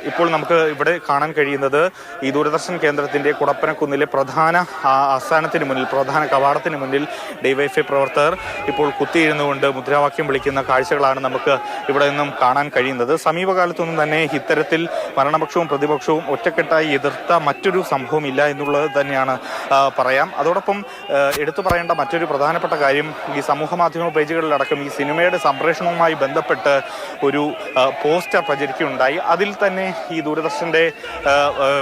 ഇപ്പോൾ നമുക്ക് ഇവിടെ കാണാൻ കഴിയുന്നത് ഈ ദൂരദർശൻ കേന്ദ്രത്തിന്റെ കുടപ്പനക്കുന്നിലെ പ്രധാന ആസ്ഥാനത്തിന് മുന്നിൽ, പ്രധാന കവാടത്തിന് മുന്നിൽ ഡിവൈഎഫ്ഐ പ്രവർത്തകർ ഇപ്പോൾ കുത്തിയിരുന്നുകൊണ്ട് മുദ്രാവാക്യം വിളിക്കുന്ന കാഴ്ചകളാണ് നമുക്ക് ഇവിടെ നിന്നും കാണാൻ കഴിയുന്നത്. സമീപകാലത്തൊന്നും തന്നെ ഇത്തരത്തിൽ ഭരണപക്ഷവും പ്രതിപക്ഷവും ഒറ്റക്കെട്ടായി എതിർത്ത മറ്റൊരു സംഭവം ഇല്ല എന്നുള്ളത് തന്നെയാണ് പറയാം. അതോടൊപ്പം എടുത്തു പറയേണ്ട മറ്റൊരു പ്രധാനപ്പെട്ട കാര്യം, ഈ സമൂഹ മാധ്യമ പേജുകളിലടക്കം ഈ സിനിമയുടെ സംപ്രേഷണവുമായി ബന്ധപ്പെട്ട് ഒരു പോസ്റ്റർ പ്രചരിക്കുകയുണ്ടായി. അതിൽ തന്നെ ഈ ദൂരദർശന്റെ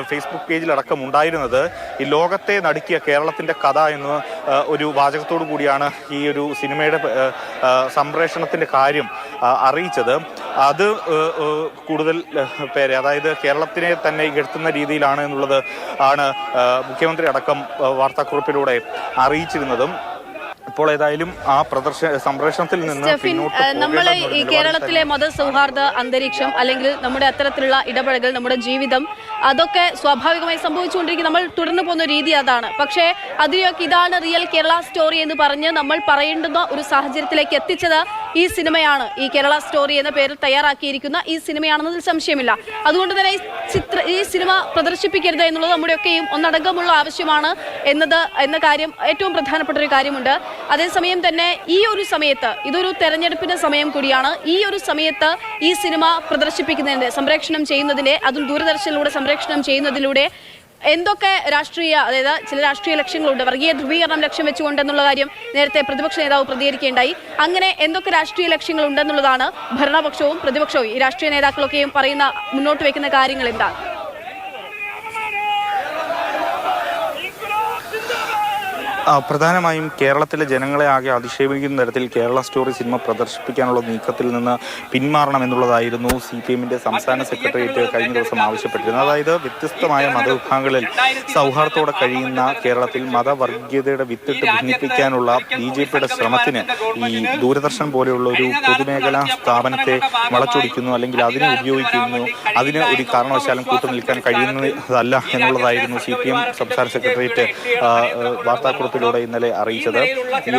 ഫേസ്ബുക്ക് പേജിലടക്കം ഉണ്ടായിരുന്നത് ഈ ലോകത്തെ നടുക്കിയ കേരളത്തിന്റെ കഥ എന്ന ഒരു വാചകത്തോടു കൂടിയാണ് ഈ ഒരു സിനിമയുടെ സംപ്രേഷണത്തിന്റെ കാര്യം അറിയിച്ചത്. അത് കൂടുതൽ പേരെ, അതായത് കേരളത്തിനെ തന്നെ ഇകഴ്ത്തുന്ന രീതിയിലാണ് എന്നുള്ളത് ആണ് മുഖ്യമന്ത്രി അടക്കം വാർത്താക്കുറിപ്പിലൂടെ അറിയിച്ചിരുന്നതും. ഇപ്പോൾ ഏതായാലും ആ സംപ്രേഷണത്തിൽ നിന്ന് നമ്മൾ ഈ കേരളത്തിലെ മതസൗഹാർദ്ദ അന്തരീക്ഷം അല്ലെങ്കിൽ നമ്മുടെ അത്തരത്തിലുള്ള ഇടപെടലുകൾ, നമ്മുടെ ജീവിതം, അതൊക്കെ സ്വാഭാവികമായി സംഭവിച്ചുകൊണ്ടിരിക്കും. നമ്മൾ തുടർന്നു പോകുന്ന രീതി അതാണ്. പക്ഷേ അതിലൊക്കെ ഇതാണ് റിയൽ കേരള സ്റ്റോറി എന്ന് പറഞ്ഞ് നമ്മൾ പറയേണ്ടുന്ന ഒരു സാഹചര്യത്തിലേക്ക് എത്തിച്ചത് ഈ സിനിമയാണ്. ഈ കേരള സ്റ്റോറി എന്ന പേരിൽ തയ്യാറാക്കിയിരിക്കുന്ന ഈ സിനിമയാണെന്നതിൽ സംശയമില്ല. അതുകൊണ്ട് തന്നെ ഈ സിനിമ പ്രദർശിപ്പിക്കരുത് എന്നുള്ളത് നമ്മുടെയൊക്കെയും ഒന്നടങ്കമുള്ള ആവശ്യമാണ് എന്ന കാര്യം, ഏറ്റവും പ്രധാനപ്പെട്ട ഒരു കാര്യമുണ്ട്. അതേസമയം തന്നെ ഈ ഒരു സമയത്ത്, ഇതൊരു തെരഞ്ഞെടുപ്പിന്റെ സമയം കൂടിയാണ്. ഈ ഒരു സമയത്ത് ഈ സിനിമ പ്രദർശിപ്പിക്കുന്നതിന്റെ, സംപ്രേഷണം ചെയ്യുന്നതിന്റെ, അതും ദൂരദർശനിലൂടെ സംപ്രേഷണം ചെയ്യുന്നതിലൂടെ എന്തൊക്കെ രാഷ്ട്രീയ, അതായത് ചില രാഷ്ട്രീയ ലക്ഷ്യങ്ങളുണ്ട്, വർഗീയ ധ്രുവീകരണം ലക്ഷ്യം വെച്ചുകൊണ്ടെന്നുള്ള കാര്യം നേരത്തെ പ്രതിപക്ഷ നേതാവ് പ്രതികരിക്കേണ്ടായി. അങ്ങനെ എന്തൊക്കെ രാഷ്ട്രീയ ലക്ഷ്യങ്ങൾ ഉണ്ടെന്നുള്ളതാണ് ഭരണപക്ഷവും പ്രതിപക്ഷവും ഈ രാഷ്ട്രീയ നേതാക്കളൊക്കെയും മുന്നോട്ട് വയ്ക്കുന്ന കാര്യങ്ങൾ എന്താണ്? പ്രധാനമായും കേരളത്തിലെ ജനങ്ങളെ ആകെ അധിക്ഷേപിക്കുന്ന തരത്തിൽ കേരള സ്റ്റോറി സിനിമ പ്രദർശിപ്പിക്കാനുള്ള നീക്കത്തിൽ നിന്ന് പിന്മാറണമെന്നുള്ളതായിരുന്നു CPM-ന്റെ സംസ്ഥാന സെക്രട്ടേറിയറ്റ് കഴിഞ്ഞ ദിവസം ആവശ്യപ്പെട്ടിരുന്നത്. അതായത് വ്യത്യസ്തമായ മതവിഭാഗങ്ങളിൽ സൗഹാർദ്ദത്തോടെ കഴിയുന്ന കേരളത്തിൽ മതവർഗീയതയുടെ വിത്തിട്ട് ഭിന്നിപ്പിക്കാനുള്ള BJP-യുടെ ശ്രമത്തിന് ഈ ദൂരദർശൻ പോലെയുള്ള ഒരു പൊതുമേഖലാ സ്ഥാപനത്തെ വളച്ചൊടിക്കുന്നു, അല്ലെങ്കിൽ അതിനെ ഉപയോഗിക്കുന്നു, അതിന് ഒരു കാരണവശാലും കൂട്ടുനിൽക്കാൻ കഴിയുന്നതല്ല എന്നുള്ളതായിരുന്നു CPM സംസ്ഥാന സെക്രട്ടേറിയറ്റ് വാർത്താക്കുറിപ്പിൽ ഇന്നലെ അറിയിച്ചത്.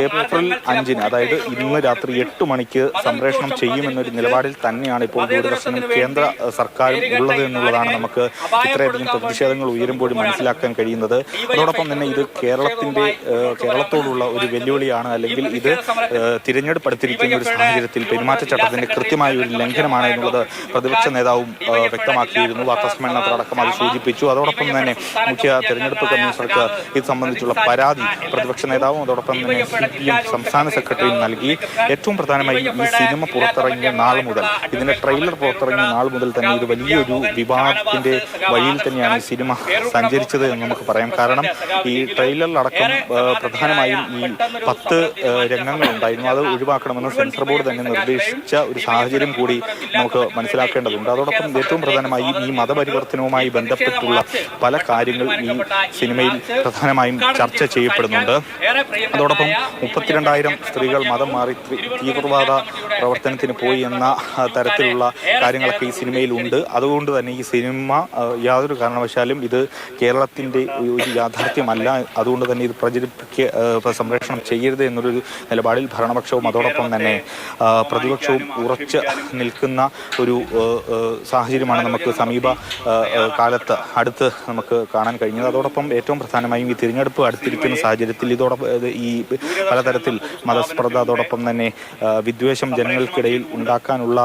ഏപ്രിൽ 5-ന്, അതായത് ഇന്ന് രാത്രി 8 മണിക്ക് സംപ്രേഷണം ചെയ്യുമെന്നൊരു നിലപാടിൽ തന്നെയാണ് ഇപ്പോൾ ദൂരദർശനും കേന്ദ്ര സർക്കാരും ഉള്ളത് എന്നുള്ളതാണ് നമുക്ക് ഇത്രയധികം പ്രതിഷേധങ്ങൾ ഉയരുമ്പോഴും മനസ്സിലാക്കാൻ കഴിയുന്നത്. അതോടൊപ്പം തന്നെ ഇത് കേരളത്തോടുള്ള ഒരു വെല്ലുവിളിയാണ്, അല്ലെങ്കിൽ ഇത് തിരഞ്ഞെടുപ്പ് അടുത്തിരിക്കുന്ന ഒരു സാഹചര്യത്തിൽ പെരുമാറ്റച്ചട്ടത്തിന്റെ കൃത്യമായ ഒരു ലംഘനമാണ് എന്നുള്ളത് പ്രതിപക്ഷ നേതാവും വ്യക്തമാക്കിയിരുന്നു. വാർത്താസമ്മേളനത്തിലടക്കം അത് സൂചിപ്പിച്ചു. അതോടൊപ്പം തന്നെ മുഖ്യ തെരഞ്ഞെടുപ്പ് കമ്മീഷണർക്ക് ഇത് സംബന്ധിച്ചുള്ള പരാതി പ്രതിപക്ഷ നേതാവും അതോടൊപ്പം തന്നെ CPM സംസ്ഥാന സെക്രട്ടറിയും നൽകി. ഏറ്റവും പ്രധാനമായി ഈ സിനിമ പുറത്തിറങ്ങിയ നാൾ മുതൽ, ഇതിന്റെ ട്രെയിലർ പുറത്തിറങ്ങിയ നാൾ മുതൽ തന്നെ ഇത് വലിയൊരു വിവാദത്തിന്റെ വഴിയിൽ തന്നെയാണ് ഈ സിനിമ സഞ്ചരിച്ചത് എന്ന് നമുക്ക് പറയാം. കാരണം ഈ ട്രെയിലറിലടക്കം പ്രധാനമായും ഈ 10 രംഗങ്ങൾ ഉണ്ടായിരുന്നു. അത് ഒഴിവാക്കണമെന്ന് സെൻസർ ബോർഡ് തന്നെ നിർദ്ദേശിച്ച ഒരു സാഹചര്യം കൂടി നമുക്ക് മനസ്സിലാക്കേണ്ടതുണ്ട്. അതോടൊപ്പം ഏറ്റവും പ്രധാനമായി ഈ മതപരിവർത്തനവുമായി ബന്ധപ്പെട്ടുള്ള പല കാര്യങ്ങൾ ഈ സിനിമയിൽ പ്രധാനമായും ചർച്ച ചെയ്യപ്പെടുന്നുണ്ട്. അതോടൊപ്പം 32,000 സ്ത്രീകൾ മതം മാറി തീവ്രവാദ പ്രവർത്തനത്തിന് പോയി എന്ന തരത്തിലുള്ള കാര്യങ്ങളൊക്കെ ഈ സിനിമയിലുണ്ട്. അതുകൊണ്ട് തന്നെ ഈ സിനിമ യാതൊരു കാരണവശാലും ഇത് കേരളത്തിന്റെ ഒരു യാഥാർത്ഥ്യമല്ല. അതുകൊണ്ട് തന്നെ ഇത് സംപ്രേഷണം ചെയ്യരുത് എന്നൊരു നിലപാടിൽ ഭരണപക്ഷവും അതോടൊപ്പം തന്നെ പ്രതിപക്ഷവും ഉറച്ച് നിൽക്കുന്ന ഒരു സാഹചര്യമാണ് നമുക്ക് സമീപ കാലത്ത് അടുത്ത് നമുക്ക് കാണാൻ കഴിഞ്ഞത്. അതോടൊപ്പം ഏറ്റവും പ്രധാനമായും ഈ തിരഞ്ഞെടുപ്പ് അടുത്തിരിക്കുന്ന സാഹചര്യത്തിൽ ഈ പലതരത്തിൽ മതസ്പർദ്ധ, അതോടൊപ്പം തന്നെ വിദ്വേഷം ജനങ്ങൾക്കിടയിൽ ഉണ്ടാക്കാനുള്ള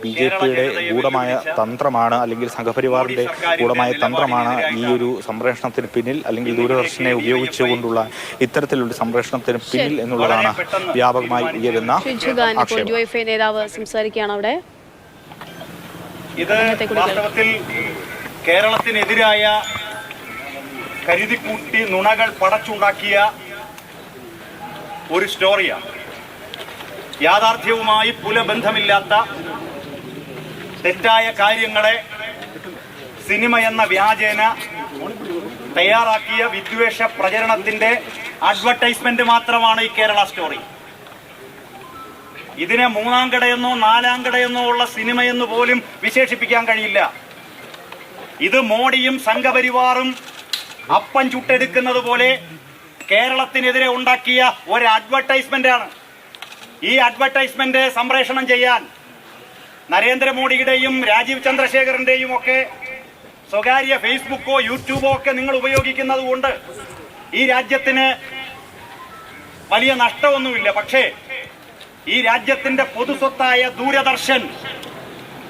BJP-യുടെ ഗൂഢമായ തന്ത്രമാണ്, അല്ലെങ്കിൽ സംഘപരിവാറിന്റെ ഗൂഢമായ തന്ത്രമാണ് ഈ ഒരു സംപ്രേഷണത്തിന് പിന്നിൽ, അല്ലെങ്കിൽ ദൂരദർശനെ ഉപയോഗിച്ചുകൊണ്ടുള്ള ഇത്തരത്തിലുള്ള സംപ്രേഷണത്തിന് പിന്നിൽ എന്നുള്ളതാണ് വ്യാപകമായി ഉയരുന്ന ആക്ഷേപം. നേതാവ് സംസാരിക്കുകയാണ് അവിടെ. ഇത് വാസ്തവത്തിൽ കേരളത്തിനെതിരായ കരുതിക്കൂട്ടി നുണകൾ പടച്ചുണ്ടാക്കിയ ഒരു സ്റ്റോറിയാണ്. യാഥാർത്ഥ്യവുമായി പുലബന്ധമില്ലാത്ത തെറ്റായ കാര്യങ്ങളെ സിനിമ എന്ന വ്യാജേന തയ്യാറാക്കിയ വിദ്വേഷ പ്രചരണത്തിന്റെ അഡ്വർടൈസ്മെന്റ് മാത്രമാണ് ഈ കേരള സ്റ്റോറി. ഇതിനെ 3-ാം കടയെന്നോ 4-ാം കടയെന്നോ ഉള്ള സിനിമയെന്ന് പോലും വിശേഷിപ്പിക്കാൻ കഴിയില്ല. ഇത് മോഡിയും സംഘപരിവാറും അപ്പം ചുട്ടെടുക്കുന്നത് പോലെ കേരളത്തിനെതിരെ ഉണ്ടാക്കിയ ഒരു അഡ്വർടൈസ്മെന്റ് ആണ്. ഈ അഡ്വർടൈസ്മെന്റ് സംപ്രേഷണം ചെയ്യാൻ നരേന്ദ്രമോദിയുടെയും രാജീവ് ചന്ദ്രശേഖറിന്റെയും ഒക്കെ സ്വകാര്യ ഫേസ്ബുക്കോ യൂട്യൂബോ ഒക്കെ നിങ്ങൾ ഉപയോഗിക്കുന്നത് കൊണ്ട് ഈ രാജ്യത്തിന് വലിയ നഷ്ടമൊന്നുമില്ല. പക്ഷേ ഈ രാജ്യത്തിന്റെ പൊതുസ്വത്തായ ദൂരദർശൻ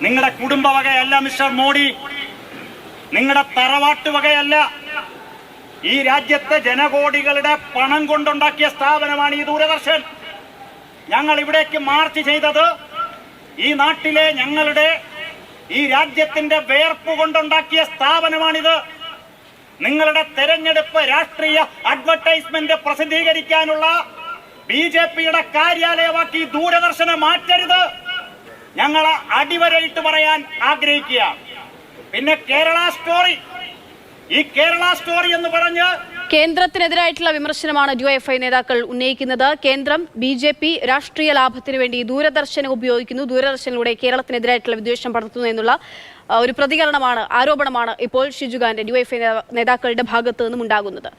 നിങ്ങളുടെ കുടുംബ വകയല്ല മിസ്റ്റർ മോഡി, നിങ്ങളുടെ തറവാട്ട് വകയല്ല. ഈ രാജ്യത്തെ ജനകോടികളുടെ പണം കൊണ്ടുണ്ടാക്കിയ സ്ഥാപനമാണ് ഈ ദൂരദർശൻ. ഞങ്ങൾ ഇവിടേക്ക് മാർച്ച് ചെയ്തത് ഈ നാട്ടിലെ ഞങ്ങളുടെ ഈ രാജ്യത്തിന്റെ വേർപ്പ് കൊണ്ടുണ്ടാക്കിയ സ്ഥാപനമാണിത്. നിങ്ങളുടെ തെരഞ്ഞെടുപ്പ് രാഷ്ട്രീയ അഡ്വർടൈസ്മെന്റ് പ്രസിദ്ധീകരിക്കാനുള്ള BJPയുടെ കാര്യാലയമാക്കി ദൂരദർശനെ മാറ്റരുത്. ഞങ്ങൾ അടിവരയിട്ട് പറയാൻ ആഗ്രഹിക്കുക. പിന്നെ കേരള സ്റ്റോറി, ഈ കേരള സ്റ്റോറി എന്ന് പറഞ്ഞ് കേന്ദ്രത്തിനെതിരായിട്ടുള്ള വിമർശനമാണ് DYFI നേതാക്കൾ ഉന്നയിക്കുന്നത്. കേന്ദ്രം BJP രാഷ്ട്രീയ ലാഭത്തിന് വേണ്ടി ദൂരദർശനം ഉപയോഗിക്കുന്നു, ദൂരദർശനിലൂടെ കേരളത്തിനെതിരായിട്ടുള്ള വിദ്വേഷം പടർത്തുന്നു എന്നുള്ള ഒരു പ്രതികരണമാണ്, ആരോപണമാണ് ഇപ്പോൾ ഷിജുഖാന്റെ DYFI നേതാക്കളുടെ ഭാഗത്തു നിന്നും ഉണ്ടാകുന്നത്.